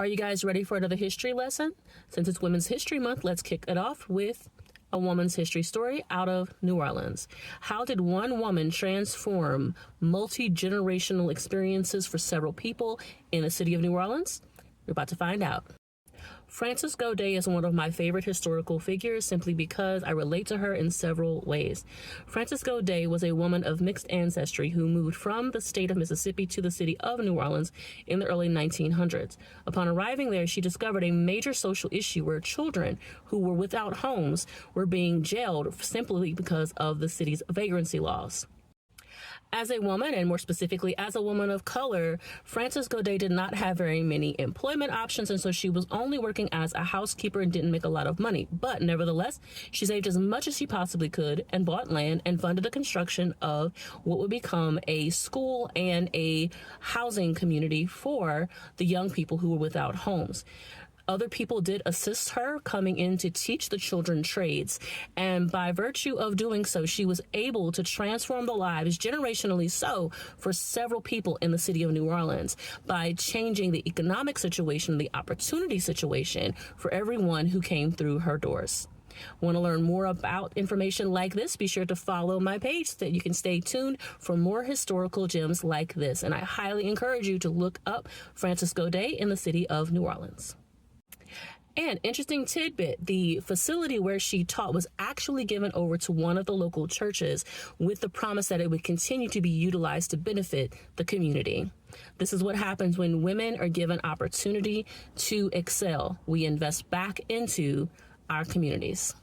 Are you guys ready for another history lesson? Since it's Women's History Month, let's kick it off with a woman's history story out of New Orleans. How did one woman transform multi-generational experiences for several people in the city of New Orleans? We're about to find out. Frances Gaudet is one of my favorite historical figures simply because I relate to her in several ways. Frances Gaudet was a woman of mixed ancestry who moved from the state of Mississippi to the city of New Orleans in the early 1900s. Upon arriving there, she discovered a major social issue where children who were without homes were being jailed simply because of the city's vagrancy laws. As a woman, and more specifically as a woman of color, Frances Gaudet did not have very many employment options, and so she was only working as a housekeeper and didn't make a lot of money. But nevertheless, she saved as much as she possibly could and bought land and funded the construction of what would become a school and a housing community for the young people who were without homes. Other people did assist her coming in to teach the children trades. And by virtue of doing so, she was able to transform the lives, generationally so, for several people in the city of New Orleans by changing the economic situation, the opportunity situation for everyone who came through her doors. Want to learn more about information like this? Be sure to follow my page so that you can stay tuned for more historical gems like this. And I highly encourage you to look up Frances Gaudet in the city of New Orleans. And interesting tidbit, the facility where she taught was actually given over to one of the local churches with the promise that it would continue to be utilized to benefit the community. This is what happens when women are given opportunity to excel. We invest back into our communities.